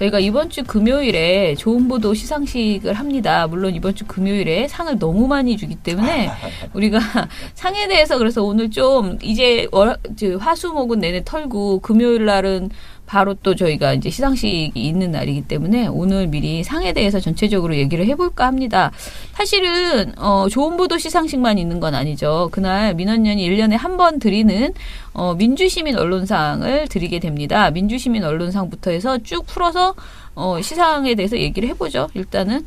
저희가 이번 주 금요일에 좋은 보도 시상식을 합니다. 물론 이번 주 금요일에 상을 너무 많이 주기 때문에 우리가 상에 대해서 그래서 오늘 좀 이제 화수목은 내내 털고 금요일 날은 바로 또 저희가 이제 시상식이 있는 날이기 때문에 오늘 미리 상에 대해서 전체적으로 얘기를 해볼까 합니다. 사실은 좋은 보도 시상식만 있는 건 아니죠. 그날 민원연이 1년에 한 번 드리는 민주시민 언론상을 드리게 됩니다. 민주시민 언론상부터 해서 쭉 풀어서 시상에 대해서 얘기를 해보죠. 일단은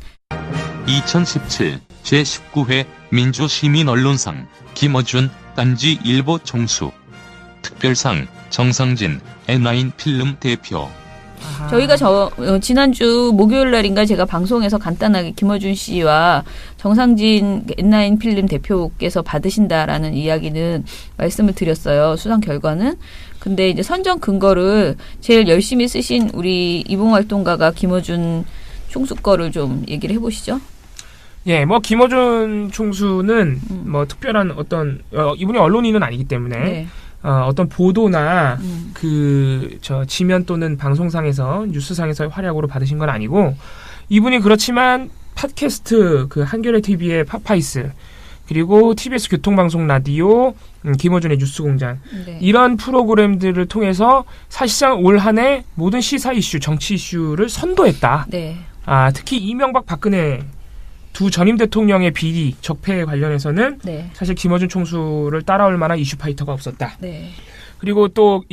2017 제19회 민주시민 언론상 김어준 딴지일보 총수 특별상 정상진 N9 필름 대표. 저희가 지난주 목요일 날인가 제가 방송에서 간단하게 김어준 씨와 정상진 N9 필름 대표께서 받으신다라는 이야기는 말씀을 드렸어요. 수상 결과는. 근데 이제 선정 근거를 제일 열심히 쓰신 우리 이봉활동가가 김어준 총수 거를 좀 얘기를 해보시죠. 예, 김어준 총수는 특별한 어떤 이분이 언론인은 아니기 때문에 네. 어떤 보도나 지면 또는 방송상에서 뉴스상에서의 활약으로 받으신 건 아니고 이분이 그렇지만 팟캐스트 한겨레 TV의 팟파이스 그리고 TBS 교통방송 라디오 김어준의 뉴스공장 네. 이런 프로그램들을 통해서 사실상 올 한 해 모든 시사 이슈, 정치 이슈를 선도했다. 네. 특히 이명박 박근혜 두 전임 대통령의 비리, 적폐에 관련해서는 네. 사실 김어준 총수를 따라올 만한 이슈 파이터가 없었다. 네. 그리고 또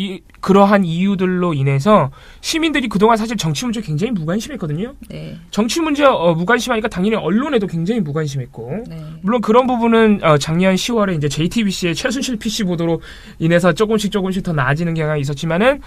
그러한 이유들로 인해서 시민들이 그동안 사실 정치 문제에 굉장히 무관심했거든요. 네. 정치 문제 무관심하니까 당연히 언론에도 굉장히 무관심했고 네. 물론 그런 부분은 작년 10월에 이제 JTBC의 최순실 PC 보도로 인해서 조금씩 더 나아지는 경향이 있었지만은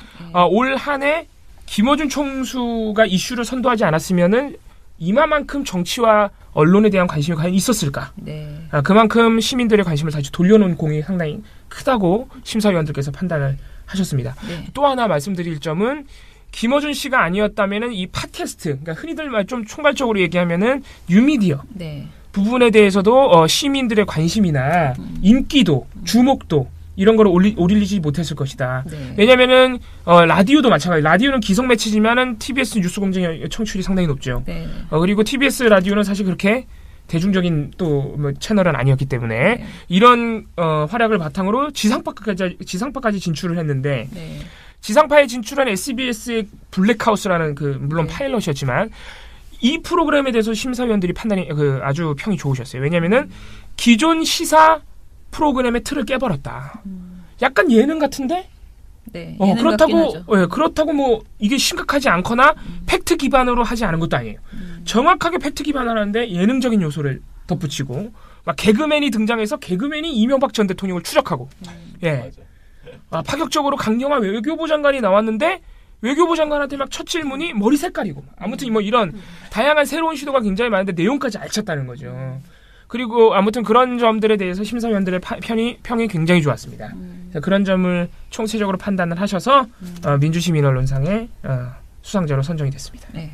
올 한 해 김어준 총수가 이슈를 선도하지 않았으면은 이마만큼 정치와 언론에 대한 관심이 과연 있었을까? 네. 그만큼 시민들의 관심을 다시 돌려놓은 공이 상당히 크다고 심사위원들께서 판단을 하셨습니다. 네. 또 하나 말씀드릴 점은 김어준 씨가 아니었다면은 이 팟캐스트, 그러니까 흔히들 좀 총괄적으로 얘기하면은 뉴미디어 네. 부분에 대해서도 시민들의 관심이나 인기도, 주목도 이런 걸 올리지 못했을 것이다. 네. 왜냐면은 라디오도 마찬가지. 라디오는 기성 매체지만은 TBS 뉴스공장의 청취율이 상당히 높죠. 네. 그리고 TBS 라디오는 사실 그렇게 대중적인 또 채널은 아니었기 때문에 네. 이런 활약을 바탕으로 지상파까지 진출을 했는데 네. 지상파에 진출한 SBS의 블랙하우스라는 물론 네. 파일럿이었지만 이 프로그램에 대해서 심사위원들이 판단이 아주 평이 좋으셨어요. 왜냐면은 기존 시사 프로그램의 틀을 깨버렸다. 약간 예능 같은데? 네. 그렇다고 이게 심각하지 않거나 팩트 기반으로 하지 않은 것도 아니에요. 정확하게 팩트 기반으로 하는데 예능적인 요소를 덧붙이고 막 개그맨이 등장해서 개그맨이 이명박 전 대통령을 추적하고 예. 파격적으로 강경화 외교부 장관이 나왔는데 외교부 장관한테 막 첫 질문이 머리 색깔이고 아무튼 이런 다양한 새로운 시도가 굉장히 많은데 내용까지 알찼다는 거죠. 그리고 아무튼 그런 점들에 대해서 심사위원들의 평이 굉장히 좋았습니다. 그런 점을 총체적으로 판단을 하셔서 민주시민 언론상의 수상자로 선정이 됐습니다. 네.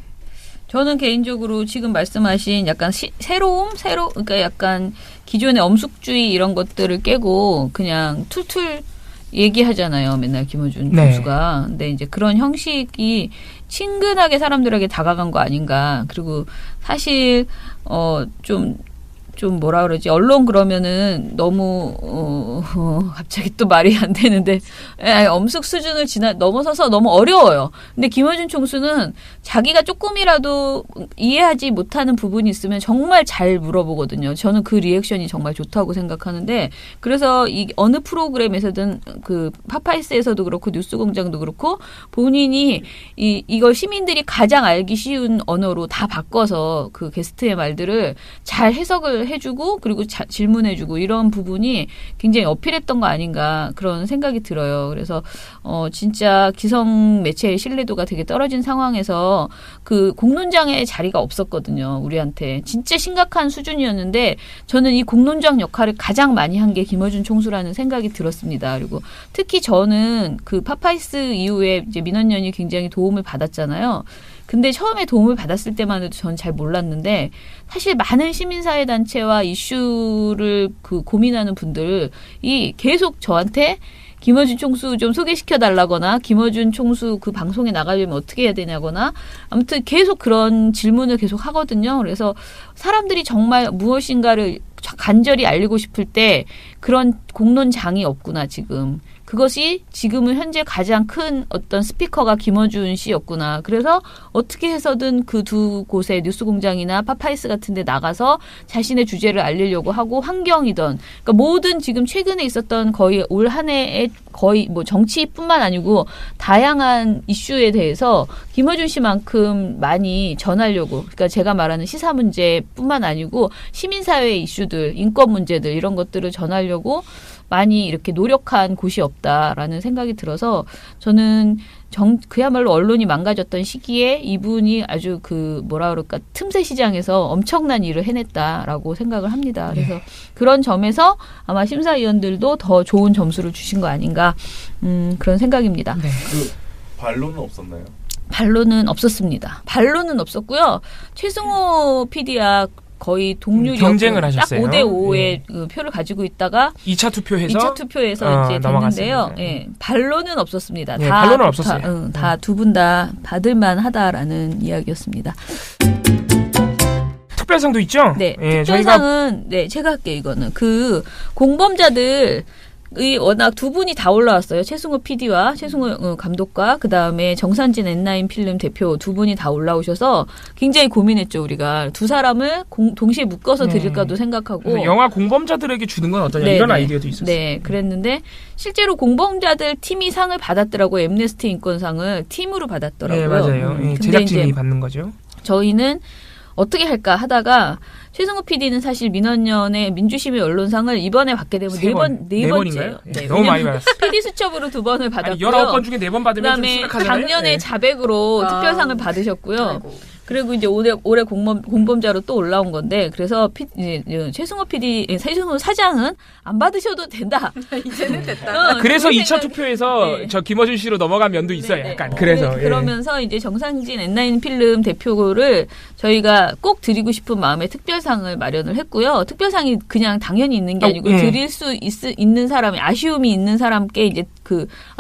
저는 개인적으로 지금 말씀하신 약간 그러니까 약간 기존의 엄숙주의 이런 것들을 깨고 그냥 툴툴 얘기하잖아요. 맨날 김어준 총수가. 근데 이제 그런 형식이 친근하게 사람들에게 다가간 거 아닌가. 그리고 사실 좀 뭐라 그러지? 언론 그러면은 너무 갑자기 또 말이 안 되는데 엄숙 수준을 넘어서서 너무 어려워요. 근데 김어준 총수는 자기가 조금이라도 이해하지 못하는 부분이 있으면 정말 잘 물어보거든요. 저는 그 리액션이 정말 좋다고 생각하는데 그래서 이 어느 프로그램에서든 팟파이스에서도 그렇고 뉴스공장도 그렇고 본인이 이걸 시민들이 가장 알기 쉬운 언어로 다 바꿔서 그 게스트의 말들을 잘 해석을 해주고 그리고 질문해주고 이런 부분이 굉장히 어필했던 거 아닌가 그런 생각이 들어요. 그래서 진짜 기성 매체의 신뢰도가 되게 떨어진 상황에서 그 공론장의 자리가 없었거든요. 우리한테 진짜 심각한 수준이었는데 저는 이 공론장 역할을 가장 많이 한 게 김어준 총수라는 생각이 들었습니다. 그리고 특히 저는 그 팟파이스 이후에 이제 민원연이 굉장히 도움을 받았잖아요. 근데 처음에 도움을 받았을 때만 해도 전 잘 몰랐는데 사실 많은 시민사회단체와 이슈를 고민하는 분들이 계속 저한테 김어준 총수 좀 소개시켜 달라거나 김어준 총수 그 방송에 나가려면 어떻게 해야 되냐거나 아무튼 계속 그런 질문을 계속 하거든요. 그래서 사람들이 정말 무엇인가를 간절히 알리고 싶을 때 그런 공론장이 없구나 지금. 그것이 지금은 현재 가장 큰 어떤 스피커가 김어준 씨였구나. 그래서 어떻게 해서든 그 두 곳에 뉴스공장이나 파파이스 같은 데 나가서 자신의 주제를 알리려고 하고 환경이든 그러니까 모든 지금 최근에 있었던 거의 올 한 해의 거의 뭐 정치뿐만 아니고 다양한 이슈에 대해서 김어준 씨만큼 많이 전하려고 그러니까 제가 말하는 시사 문제뿐만 아니고 시민사회 이슈들, 인권 문제들 이런 것들을 전하려고 많이 이렇게 노력한 곳이 없다라는 생각이 들어서 저는 그야말로 언론이 망가졌던 시기에 이분이 아주 그 뭐라 그럴까 틈새 시장에서 엄청난 일을 해냈다라고 생각을 합니다. 그래서 그런 점에서 아마 심사위원들도 더 좋은 점수를 주신 거 아닌가 그런 생각입니다. 네. 그 반론은 없었나요? 반론은 없었습니다. 반론은 없었고요. 최승호 PD야 거의 동률이 경쟁을 하셨어요. 딱 5대5의 그 표를 가지고 있다가 2차 투표해서 2차 투표에서 이제 됐는데요. 넘어갔습니다. 예, 반론은 없었습니다. 네, 반론은 없었어요. 다 두 분 다 받을만 하다라는 이야기였습니다. 특별상도 있죠? 네, 예, 특별상은 네, 제가 할게요. 이거는 그 공범자들 이 워낙 두 분이 다 올라왔어요. 최승호 PD와 최승호 감독과 그 다음에 정산진 N9 필름 대표 두 분이 다 올라오셔서 굉장히 고민했죠. 우리가 두 사람을 동시에 묶어서 드릴까도 생각하고 영화 공범자들에게 주는 건 어떠냐 이런 아이디어도 있었어요. 네, 그랬는데 실제로 공범자들 팀이 상을 받았더라고. 엠네스티 인권상을 팀으로 받았더라고요. 네, 맞아요. 근데 제작진이 이제 받는 거죠. 저희는 어떻게 할까 하다가 최승호 PD는 사실 민원연의 민주시민 언론상을 이번에 받게 되면 네 번째예요. 네, 너무 많이 받았어요. PD 수첩으로 2번을 받았고요. 19번 중에 4번 받으면 좀 그다음에 심각하잖아요. 작년에 네. 자백으로 특별상을 받으셨고요. 아이고. 그리고 이제 올해 공범자로 또 올라온 건데 그래서 최승호 PD, 최승호 사장은 안 받으셔도 된다. 이제는 됐다. 그래서 그런 2차 생각- 투표에서 네. 저 김어준 씨로 넘어간 면도 있어요. 네, 약간 네. 그래서 그러면서 이제 정상진 N9 필름 대표를 저희가 꼭 드리고 싶은 마음에 특별상을 마련을 했고요. 특별상이 그냥 당연히 있는 게 아니고 드릴 수 있는 사람이 아쉬움이 있는 사람께 이제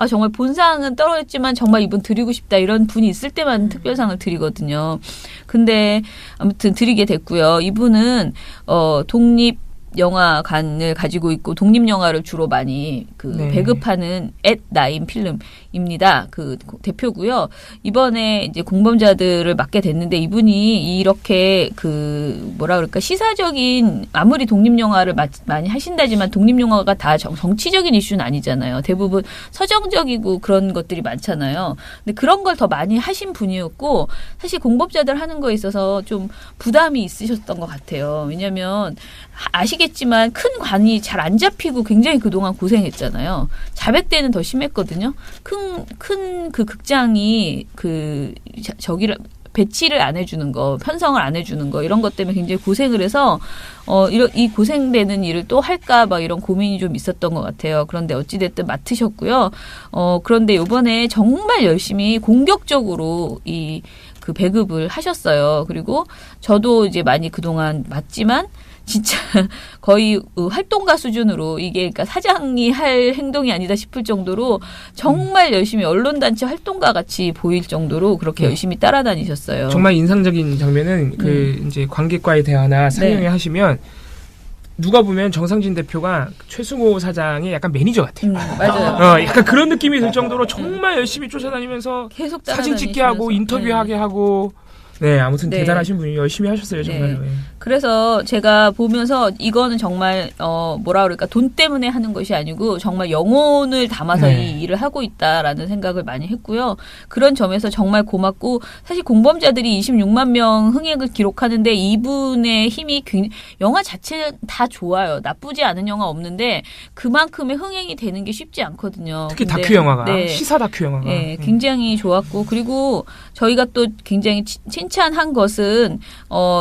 정말 본상은 떨어졌지만 정말 이분 드리고 싶다 이런 분이 있을 때만 특별상을 드리거든요. 근데 아무튼 드리게 됐고요. 이분은 독립 영화관을 가지고 있고 독립 영화를 주로 많이 배급하는 @9 필름입니다. 그 대표고요. 이번에 이제 공범자들을 맡게 됐는데 이분이 이렇게 뭐라 그럴까 시사적인 아무리 독립 영화를 많이 하신다지만 독립 영화가 다 정치적인 이슈는 아니잖아요. 대부분 서정적이고 그런 것들이 많잖아요. 근데 그런 걸 더 많이 하신 분이었고 사실 공범자들 하는 거에 있어서 좀 부담이 있으셨던 것 같아요. 왜냐하면 아시겠지만 큰 관이 잘 안 잡히고 굉장히 그동안 고생했잖아요. 자백 때는 더 심했거든요. 큰 그 극장이 저기를 배치를 안 해주는 거, 편성을 안 해주는 거 이런 것 때문에 굉장히 고생을 해서 이 고생되는 일을 또 할까 막 이런 고민이 좀 있었던 것 같아요. 그런데 어찌 됐든 맡으셨고요. 그런데 이번에 정말 열심히 공격적으로 그 배급을 하셨어요. 그리고 저도 이제 많이 그동안 맡지만 진짜 거의 활동가 수준으로 이게 그러니까 사장이 할 행동이 아니다 싶을 정도로 정말 열심히 언론단체 활동가 같이 보일 정도로 그렇게 열심히 따라다니셨어요. 정말 인상적인 장면은 이제 관객과의 대화나 상영회 하시면 누가 보면 정상진 대표가 최승호 사장의 약간 매니저 같아요. 맞아요. 약간 그런 느낌이 들 정도로 정말 열심히 쫓아다니면서 계속 사진 찍게 하고 인터뷰하게 하고 네, 아무튼 네. 대단하신 분이 열심히 하셨어요, 정말. 네. 그래서 제가 보면서 이거는 정말 뭐라 그럴까 돈 때문에 하는 것이 아니고 정말 영혼을 담아서 네. 이 일을 하고 있다라는 생각을 많이 했고요. 그런 점에서 정말 고맙고 사실 공범자들이 26만 명 흥행을 기록하는데 이분의 힘이 영화 자체는 다 좋아요. 나쁘지 않은 영화 없는데 그만큼의 흥행이 되는 게 쉽지 않거든요. 특히 근데, 다큐 영화가 네. 시사 다큐 영화가 네, 굉장히 좋았고 그리고 저희가 또 굉장히 협찬한 것은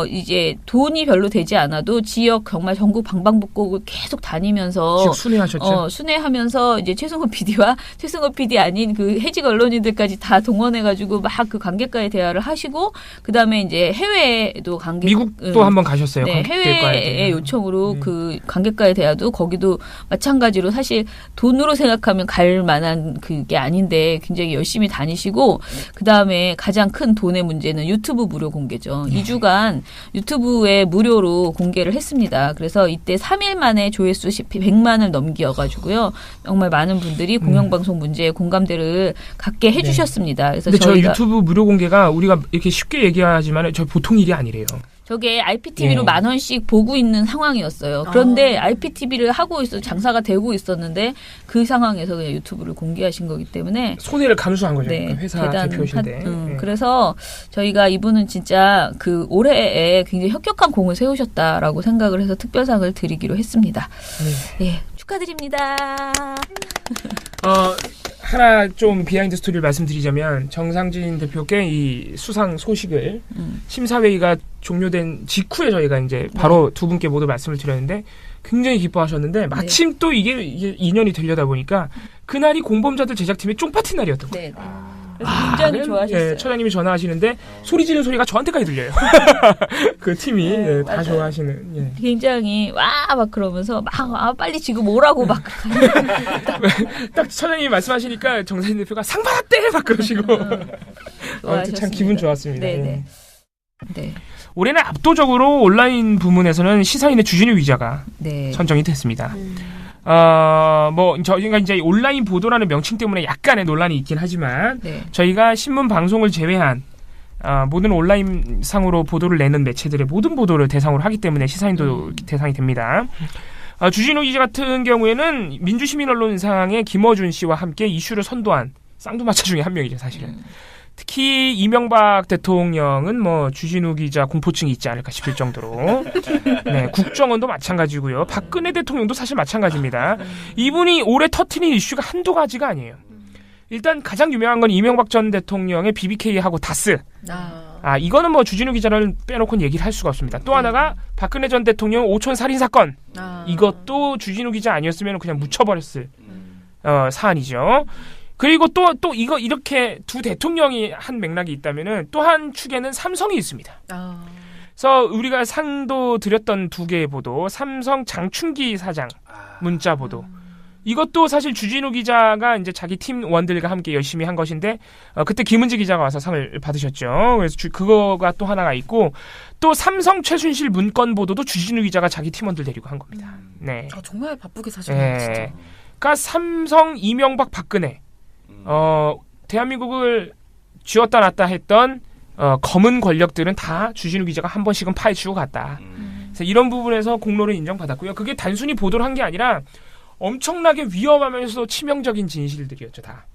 이제 돈이 별로 되지 않아도 지역 정말 전국 방방곡곡을 계속 다니면서 지역 순회하셨죠. 순회하면서 이제 최승호 PD와 최승호 PD 아닌 그 해직 언론인들까지 다 동원해가지고 막 그 관객과의 대화를 하시고 그 다음에 이제 해외에도 관객 미국도 한번 가셨어요. 네, 해외의 요청으로 그 관객과의 대화도 거기도 마찬가지로 사실 돈으로 생각하면 갈 만한 그게 아닌데 굉장히 열심히 다니시고 그 다음에 가장 큰 돈의 문제는 유튜브 무료 공개죠. 2주간 유튜브에 무료로 공개를 했습니다. 그래서 이때 3일 만에 조회수 100만을 넘겨가지고요. 정말 많은 분들이 공영방송 문제에 공감대를 갖게 해주셨습니다. 그래서 근데 저 저희가 유튜브 무료 공개가 우리가 이렇게 쉽게 얘기하지만 저 보통 일이 아니래요. 저게 IPTV로 예. 10,000원씩 보고 있는 상황이었어요. 그런데 IPTV를 하고 장사가 되고 있었는데 그 상황에서 그냥 유튜브를 공개하신 거기 때문에 손해를 감수한 거죠. 네, 그 회사 대표신데. 네. 그래서 저희가 이분은 진짜 그 올해에 굉장히 혁혁한 공을 세우셨다라고 생각을 해서 특별상을 드리기로 했습니다. 예, 축하드립니다. 하나 좀 비하인드 스토리를 말씀드리자면 정상진 대표께 이 수상 소식을 심사회의가 종료된 직후에 저희가 이제 바로 두 분께 모두 말씀을 드렸는데 굉장히 기뻐하셨는데 마침 또 이게 인연이 되려다 보니까 그날이 공범자들 제작팀의 쫑파티 날이었던 거예요. 네. 그래서 굉장히 좋아하셨어요. 예, 처장님이 전화하시는데 소리 지르는 소리가 저한테까지 들려요. 그 팀이 네, 다 좋아하시는. 예. 굉장히 와 막 그러면서 막 빨리 지금 오라고 막 딱 처장님이 말씀하시니까 정상진 대표가 상 받았대 막 그러시고 아무튼 참 기분 좋았습니다. 네네. 네. 올해는 압도적으로 온라인 부문에서는 시사인의 주진우 기자가 네. 선정이 됐습니다. 저희가 이제 온라인 보도라는 명칭 때문에 약간의 논란이 있긴 하지만 네. 저희가 신문 방송을 제외한 모든 온라인 상으로 보도를 내는 매체들의 모든 보도를 대상으로 하기 때문에 시사인도 대상이 됩니다. 주진우 기자 같은 경우에는 민주시민언론상의 김어준 씨와 함께 이슈를 선도한 쌍두마차 중에 한 명이죠, 사실은. 특히 이명박 대통령은 주진우 기자 공포증이 있지 않을까 싶을 정도로 네, 국정원도 마찬가지고요. 박근혜 대통령도 사실 마찬가지입니다. 이분이 올해 터트린 이슈가 한두 가지가 아니에요. 일단 가장 유명한 건 이명박 전 대통령의 BBK하고 다스. 이거는 주진우 기자를 빼놓고는 얘기를 할 수가 없습니다. 또 하나가 박근혜 전 대통령 오촌 살인 사건. 이것도 주진우 기자 아니었으면 그냥 묻혀버렸을 사안이죠. 그리고 또 이거 이렇게 두 대통령이 한 맥락이 있다면은 또 한 축에는 삼성이 있습니다. 그래서 우리가 상도 드렸던 두 개의 보도, 삼성 장충기 사장 문자 보도. 이것도 사실 주진우 기자가 이제 자기 팀원들과 함께 열심히 한 것인데 그때 김은지 기자가 와서 상을 받으셨죠. 그래서 그거가 또 하나가 있고 또 삼성 최순실 문건 보도도 주진우 기자가 자기 팀원들 데리고 한 겁니다. 네. 정말 바쁘게 사셨네요. 진짜. 그러니까 삼성, 이명박, 박근혜 대한민국을 쥐었다 놨다 했던 검은 권력들은 다 주진우 기자가 한 번씩은 파헤치고 갔다. 그래서 이런 부분에서 공로를 인정받았고요. 그게 단순히 보도를 한 게 아니라 엄청나게 위험하면서도 치명적인 진실들이었죠. 다.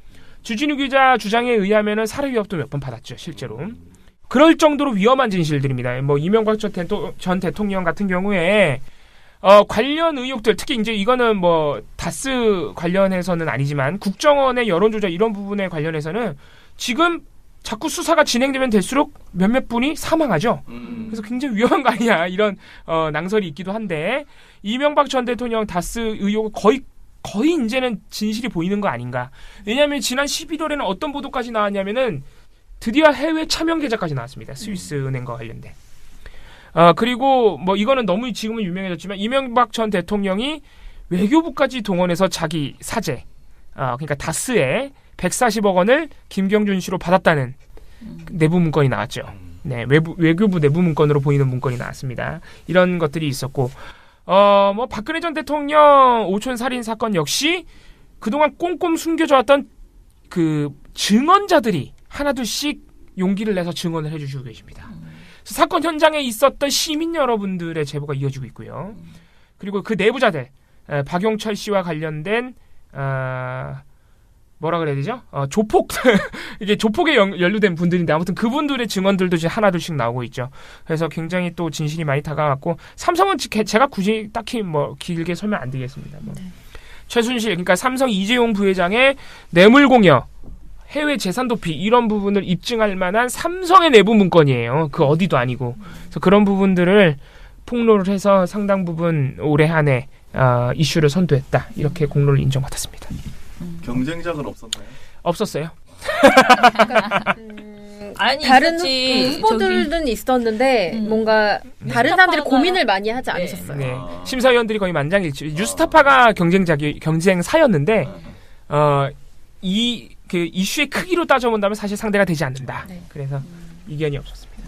주진우 기자 주장에 의하면 살해 위협도 몇 번 받았죠. 실제로. 그럴 정도로 위험한 진실들입니다. 이명박 전 대통령 같은 경우에 관련 의혹들, 특히 이제 이거는 다스 관련해서는 아니지만 국정원의 여론조작 이런 부분에 관련해서는 지금 자꾸 수사가 진행되면 될수록 몇몇 분이 사망하죠. 그래서 굉장히 위험한 거 아니냐 이런 낭설이 있기도 한데 이명박 전 대통령 다스 의혹은 거의 이제는 진실이 보이는 거 아닌가. 왜냐하면 지난 11월에는 어떤 보도까지 나왔냐면은 드디어 해외 차명 계좌까지 나왔습니다. 스위스 은행과 관련된. 그리고 이거는 너무 지금은 유명해졌지만 이명박 전 대통령이 외교부까지 동원해서 자기 사재, 그러니까 다스에 140억 원을 김경준 씨로 받았다는 내부 문건이 나왔죠. 네, 외교부 내부 문건으로 보이는 문건이 나왔습니다. 이런 것들이 있었고, 박근혜 전 대통령 오촌 살인 사건 역시 그동안 꼼꼼 숨겨져왔던 그 증언자들이 하나둘씩 용기를 내서 증언을 해주시고 계십니다. 사건 현장에 있었던 시민 여러분들의 제보가 이어지고 있고요. 그리고 그 내부자들, 박용철 씨와 관련된 뭐라 그래야 되죠? 조폭 이게 조폭에 연루된 분들인데 아무튼 그분들의 증언들도 이제 하나둘씩 나오고 있죠. 그래서 굉장히 또 진실이 많이 다가왔고 삼성은 제가 굳이 딱히 길게 설명 안 드리겠습니다. 최순실 그러니까 삼성 이재용 부회장의 뇌물공여 해외 재산 도피 이런 부분을 입증할 만한 삼성의 내부 문건이에요. 그 어디도 아니고. 그래서 그런 부분들을 폭로를 해서 상당 부분 올해 한 해 이슈를 선도했다. 이렇게 공로를 인정받았습니다. 경쟁작은 없었나요? 없었어요. 아니 다른 있었지. 후보들은 있었는데 뭔가 다른 사람들이 고민을 많이 하지 않으셨어요. 네. 심사위원들이 거의 만장일치. 뉴스타파가 경쟁사였는데 이 그 이슈의 크기로 따져본다면 사실 상대가 되지 않는다. 네. 그래서 이견이 없었습니다.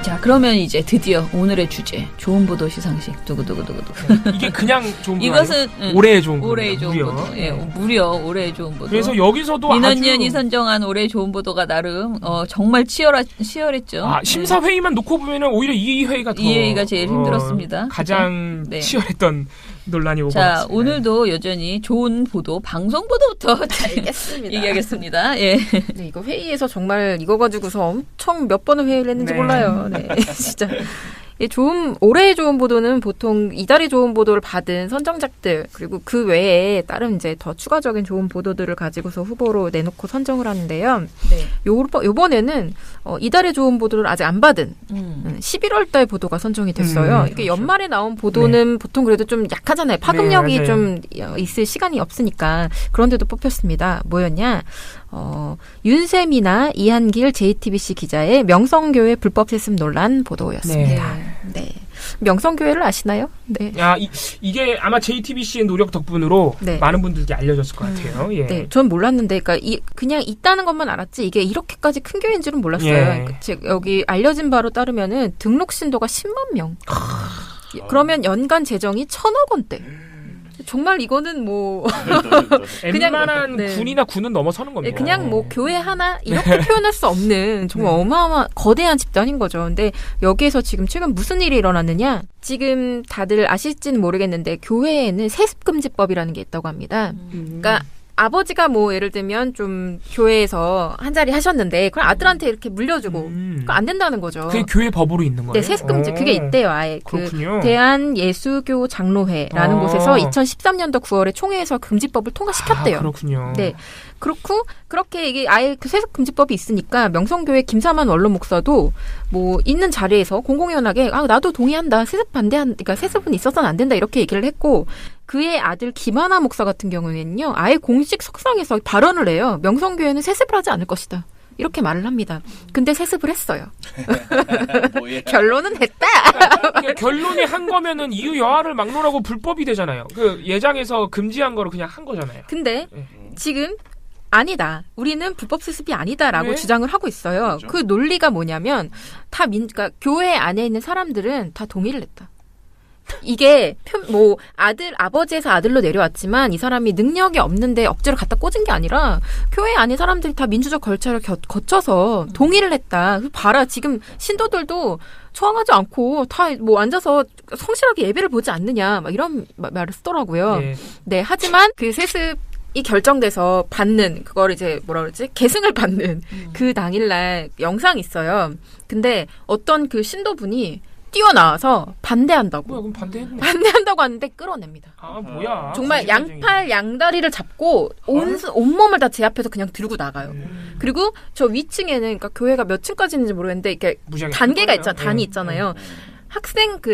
자, 그러면 이제 드디어 오늘의 주제 좋은 보도 시상식 두구두구두구두. 이게 그냥 좋은 거 이것은 아니고 올해의 좋은 보도. 올해의 좋은 보도. 예, 무려 올해의 좋은 보도. 그래서 여기서도 민원연이 아주 선정한 올해의 좋은 보도가 나름 정말 치열했죠. 심사 회의만 놓고 보면은 오히려 이 회의가 더 이 회의가 제일 힘들었습니다. 가장 네. 치열했던 논란이 오고 자, 갔습니다. 오늘도 여전히 좋은 보도, 방송 보도부터 알겠습니다. 얘기하겠습니다. 예. 네, 이거 회의에서 정말 이거 가지고서 엄청 몇 번을 회의를 했는지 네. 몰라요. 네, 진짜. 올해의 좋은 보도는 보통 이달의 좋은 보도를 받은 선정작들, 그리고 그 외에 다른 이제 더 추가적인 좋은 보도들을 가지고서 후보로 내놓고 선정을 하는데요. 네. 요번에는 이달의 좋은 보도를 아직 안 받은 11월 달 보도가 선정이 됐어요. 이게 그렇죠. 연말에 나온 보도는 보통 그래도 좀 약하잖아요. 파급력이 네, 좀 있을 시간이 없으니까. 그런데도 뽑혔습니다. 뭐였냐? 윤세미나 이한길 JTBC 기자의 명성교회 불법 세습 논란 보도였습니다. 네. 명성교회를 아시나요? 네. 이게 아마 JTBC의 노력 덕분으로 네. 많은 분들께 알려졌을 것 같아요. 예. 네, 전 몰랐는데, 그러니까 그냥 있다는 것만 알았지 이게 이렇게까지 큰 교회인 줄은 몰랐어요. 예. 그러니까 여기 알려진 바로 따르면은 등록 신도가 10만 명. 그러면 연간 재정이 1,000억 원대. 정말 이거는 뭐 그냥, 웬만한 네. 군이나 군은 넘어서는 겁니다. 그냥 뭐 교회 하나 이렇게 표현할 수 없는 정말 거대한 집단인 거죠. 근데 여기에서 지금 최근 무슨 일이 일어났느냐? 지금 다들 아실지는 모르겠는데 교회에는 세습금지법이라는 게 있다고 합니다. 그러니까 아버지가 뭐 예를 들면 좀 교회에서 한 자리 하셨는데 그걸 아들한테 이렇게 물려주고 그거 안 된다는 거죠. 그게 교회 법으로 있는 거예요? 네, 세습금지 그게 있대요. 아예 그렇군요. 그 대한예수교 장로회라는 곳에서 2013년도 9월에 총회에서 금지법을 통과시켰대요. 그렇군요. 네. 그렇고 그렇게 이게 아예 그 세습금지법이 있으니까 명성교회 김사만 원로 목사도 뭐 있는 자리에서 공공연하게 나도 동의한다. 그러니까 세습은 있어서는 안 된다. 이렇게 얘기를 했고 그의 아들 김하나 목사 같은 경우에는요. 아예 공식 석상에서 발언을 해요. 명성교회는 세습을 하지 않을 것이다. 이렇게 말을 합니다. 근데 세습을 했어요. 결론은 했다. 그러니까 결론이 한 거면은 이유 여하를 막론하고 불법이 되잖아요. 그 예장에서 금지한 거를 그냥 한 거잖아요. 근데 네. 지금 아니다. 우리는 불법 세습이 아니다라고 네? 주장을 하고 있어요. 그렇죠. 그 논리가 뭐냐면 그러니까 교회 안에 있는 사람들은 다 동의를 했다. 이게 아버지에서 아들로 내려왔지만 이 사람이 능력이 없는데 억지로 갖다 꽂은 게 아니라 교회 안에 사람들이 다 민주적 절차를 거쳐서 동의를 했다. 봐라 지금 신도들도 저항하지 않고 다 뭐 앉아서 성실하게 예배를 보지 않느냐 막 이런 말을 쓰더라고요. 네. 네, 하지만 그 세습이 결정돼서 받는 그걸 이제 계승을 받는 그 당일날 영상이 있어요. 근데 어떤 그 신도분이 뛰어나와서 반대한다고. 뭐야, 그럼 반대했네. 반대한다고 하는데 끌어냅니다. 뭐야. 정말 거짓말쟁이. 양팔 양다리를 잡고 온몸을 다 제 앞에서 그냥 들고 나가요. 그리고 저 위층에는 그러니까 교회가 몇 층까지인지 모르겠는데 이렇게 무지하게 단계가 큰 있잖아. 거예요. 단이 네. 있잖아요.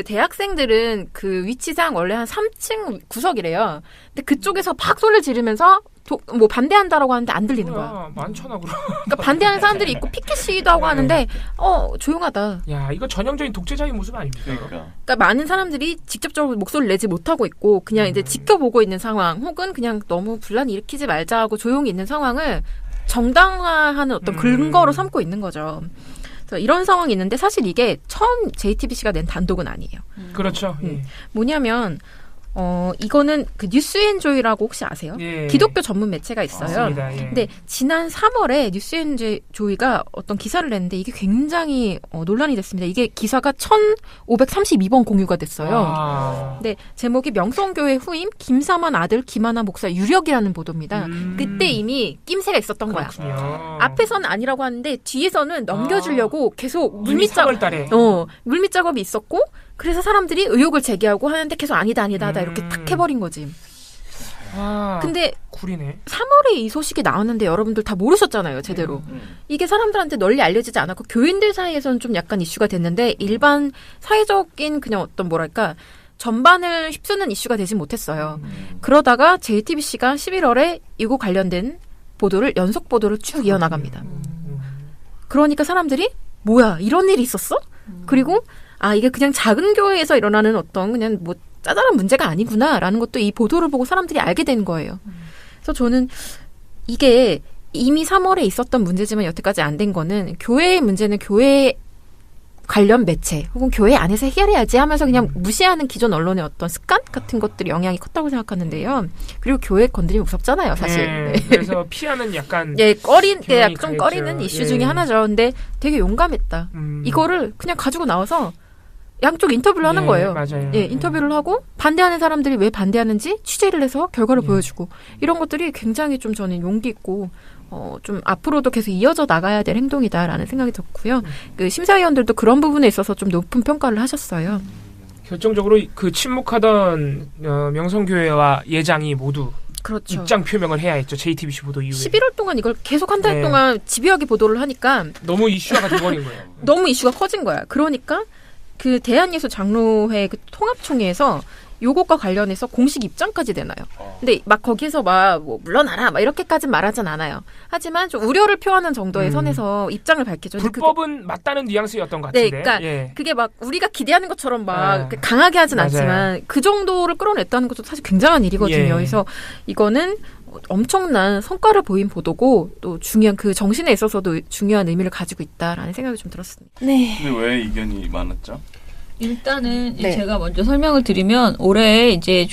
대학생들은 그 위치상 원래 한 3층 구석이래요. 근데 그쪽에서 막 소리를 지르면서 뭐 반대한다라고 하는데 안 들리는 거야. 뭐야, 많잖아 그럼. 그러니까 반대하는 사람들이 있고 피켓 시위도 하고 하는데 조용하다. 야, 이거 전형적인 독재자의 모습 아닙니까? 그러니까 많은 사람들이 직접적으로 목소리를 내지 못하고 있고 그냥 이제 지켜보고 있는 상황 혹은 그냥 너무 분란 일으키지 말자 하고 조용히 있는 상황을 정당화하는 어떤 근거로 삼고 있는 거죠. 그래서 이런 상황이 있는데 사실 이게 처음 JTBC가 낸 단독은 아니에요. 그렇죠. 예. 뭐냐면 이거는 그 뉴스엔조이라고 혹시 아세요? 예. 기독교 전문 매체가 있어요. 맞습니다. 예. 근데 지난 3월에 뉴스엔조이가 어떤 기사를 냈는데 이게 굉장히 논란이 됐습니다. 이게 기사가 1532번 공유가 됐어요. 근데 제목이 명성교회 후임 김사만 아들 김하나 목사 유력이라는 보도입니다. 그때 이미 낌새가 있었던 거야. 그렇군요. 앞에서는 아니라고 하는데 뒤에서는 넘겨주려고 계속 이미 물밑 작업 3월 달에. 물밑 작업이 있었고 그래서 사람들이 의혹을 제기하고 하는데 계속 아니다 이렇게 탁 해버린 거지. 근데 쿨이네. 3월에 이 소식이 나왔는데 여러분들 다 모르셨잖아요, 제대로. 이게 사람들한테 널리 알려지지 않았고 교인들 사이에서는 좀 약간 이슈가 됐는데 일반 사회적인 그냥 어떤 뭐랄까 전반을 휩쓰는 이슈가 되지 못했어요. 그러다가 JTBC가 11월에 이거 관련된 보도를 연속 보도를 쭉 이어나갑니다. 그러니까 사람들이 뭐야 이런 일이 있었어? 그리고 이게 그냥 작은 교회에서 일어나는 어떤 그냥 뭐 짜잘한 문제가 아니구나라는 것도 이 보도를 보고 사람들이 알게 된 거예요. 그래서 저는 이게 이미 3월에 있었던 문제지만 여태까지 안 된 거는 교회의 문제는 교회 관련 매체 혹은 교회 안에서 해결해야지 하면서 그냥 무시하는 기존 언론의 어떤 습관 같은 것들이 영향이 컸다고 생각하는데요. 그리고 교회 건드리면 무섭잖아요, 사실. 네. 그래서 피하는 약간 좀 꺼리는 이슈 중에 하나죠. 근데 되게 용감했다. 이거를 그냥 가지고 나와서 양쪽 인터뷰를 하는 거예요. 맞아요. 인터뷰를 하고 반대하는 사람들이 왜 반대하는지 취재를 해서 결과를 보여주고 이런 것들이 굉장히 좀 저는 용기 있고 좀 앞으로도 계속 이어져 나가야 될 행동이다라는 생각이 들었고요. 그 심사위원들도 그런 부분에 있어서 좀 높은 평가를 하셨어요. 결정적으로 그 침묵하던 명성교회와 예장이 모두 그렇죠. 입장 표명을 해야 했죠. JTBC 보도 이후에. 11월 동안 이걸 계속 한 달 동안 집요하게 보도를 하니까 너무 이슈화가 돼버린 거예요. 너무 이슈가 커진 거야. 그러니까 그 대한예술장로회 그 통합총회에서 요것과 관련해서 공식 입장까지 내놔요. 근데 막 거기서 막 뭐 물러나라 막 이렇게까지는 말하진 않아요. 하지만 좀 우려를 표하는 정도의 선에서 입장을 밝히죠. 불법은 맞다는 뉘앙스였던 것 같은데. 네, 그러니까 그게 막 우리가 기대하는 것처럼 막 강하게 하진 맞아요. 않지만 그 정도를 끌어냈다는 것도 사실 굉장한 일이거든요. 그래서 이거는 엄청난 성과를 보인 보도고 또 중요한 그 정신에 있어서도 중요한 의미를 가지고 있다라는 생각이 좀 들었습니다. 네. 근데 왜 이견이 많았죠? 일단은 제가 먼저 설명을 드리면 올해 이제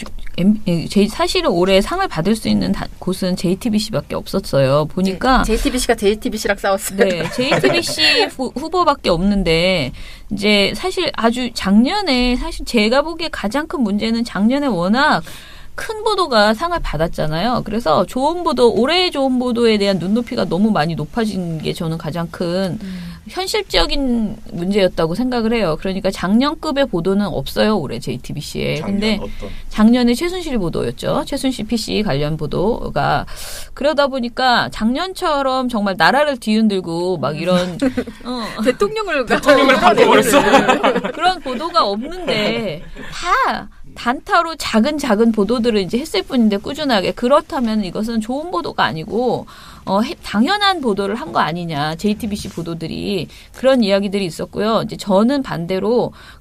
사실은 올해 상을 받을 수 있는 곳은 JTBC밖에 없었어요. 보니까 JTBC가 JTBC랑 싸웠어요. 네, JTBC 후보밖에 없는데 이제 사실 아주 작년에 사실 제가 보기에 가장 큰 문제는 작년에 워낙 큰 보도가 상을 받았잖아요. 그래서 좋은 보도, 올해의 좋은 보도에 대한 눈높이가 너무 많이 높아진 게 저는 가장 큰 현실적인 문제였다고 생각을 해요. 그러니까 작년급의 보도는 없어요, 올해 JTBC에. 근데 작년에 최순실 보도였죠. 최순실 PC 관련 보도가. 그러다 보니까 작년처럼 정말 나라를 뒤흔들고 막 이런 대통령을 바꿔버렸어. 그런 보도가 없는데 다 단타로 작은 보도들을 이제 했을 뿐인데 꾸준하게. 그렇다면 이것은 좋은 보도가 아니고 당연한 보도를 한 거 아니냐. JTBC 보도들이 그런 이야기들이 있었고요. 이제 저는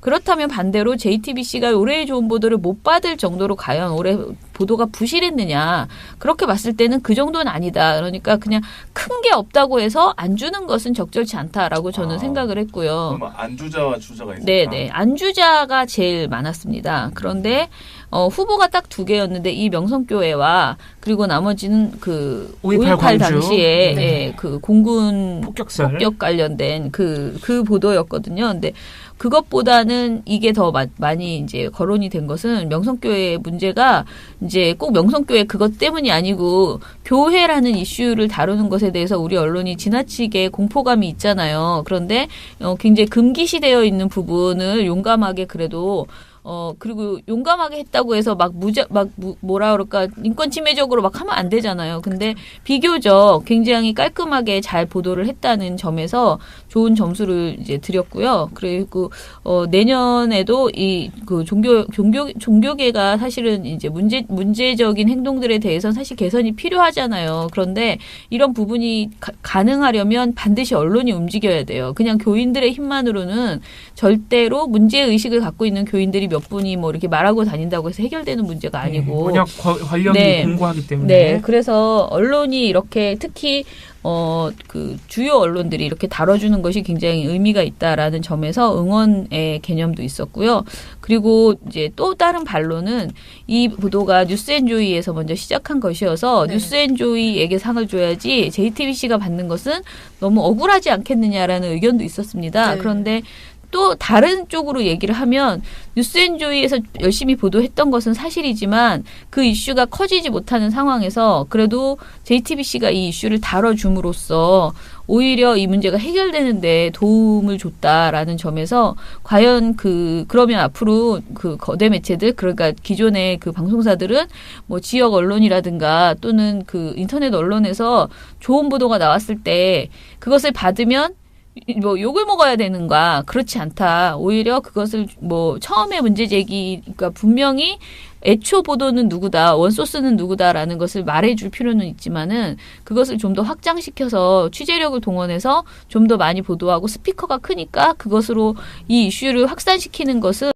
그렇다면 반대로 JTBC가 올해의 좋은 보도를 못 받을 정도로 과연 올해 보도가 부실했느냐. 그렇게 봤을 때는 그 정도는 아니다. 그러니까 그냥 큰 게 없다고 해서 안 주는 것은 적절치 않다라고 저는 생각을 했고요. 그럼 안주자와 주자가 있었다? 네네. 안주자가 제일 많았습니다. 그런데 후보가 딱 2개였는데 이 명성교회와 그리고 나머지는 그 5.18 당시에 그 공군 폭격 관련된 그 보도였거든요. 근데 그것보다는 이게 더 많이 이제 거론이 된 것은 명성교회의 문제가 이제 꼭 명성교회 그것 때문이 아니고 교회라는 이슈를 다루는 것에 대해서 우리 언론이 지나치게 공포감이 있잖아요. 그런데 굉장히 금기시되어 있는 부분을 용감하게 그래도 그리고 용감하게 했다고 해서 뭐라 그럴까, 인권 침해적으로 막 하면 안 되잖아요. 근데 비교적 굉장히 깔끔하게 잘 보도를 했다는 점에서 좋은 점수를 이제 드렸고요. 그리고, 내년에도 그 종교계가 사실은 이제 문제적인 행동들에 대해서는 사실 개선이 필요하잖아요. 그런데 이런 부분이 가능하려면 반드시 언론이 움직여야 돼요. 그냥 교인들의 힘만으로는 절대로 문제의식을 갖고 있는 교인들이 몇 분이 뭐 이렇게 말하고 다닌다고 해서 해결되는 문제가 아니고. 번역 관련이 공고하기 때문에. 네. 그래서 언론이 이렇게 특히 그 주요 언론들이 이렇게 다뤄주는 것이 굉장히 의미가 있다라는 점에서 응원의 개념도 있었고요. 그리고 이제 또 다른 반론은 이 보도가 뉴스앤조이에서 먼저 시작한 것이어서 뉴스앤조이에게 상을 줘야지 JTBC가 받는 것은 너무 억울하지 않겠느냐라는 의견도 있었습니다. 그런데 또 다른 쪽으로 얘기를 하면 뉴스엔조이에서 열심히 보도했던 것은 사실이지만 그 이슈가 커지지 못하는 상황에서 그래도 JTBC가 이 이슈를 다뤄줌으로써 오히려 이 문제가 해결되는데 도움을 줬다라는 점에서 과연 그러면 앞으로 그 거대 매체들 그러니까 기존의 그 방송사들은 뭐 지역 언론이라든가 또는 그 인터넷 언론에서 좋은 보도가 나왔을 때 그것을 받으면 뭐 욕을 먹어야 되는가 그렇지 않다. 오히려 그것을 뭐 처음에 문제 제기가 분명히 애초 보도는 누구다, 원소스는 누구다라는 것을 말해줄 필요는 있지만은 그것을 좀 더 확장시켜서 취재력을 동원해서 좀 더 많이 보도하고 스피커가 크니까 그것으로 이 이슈를 확산시키는 것은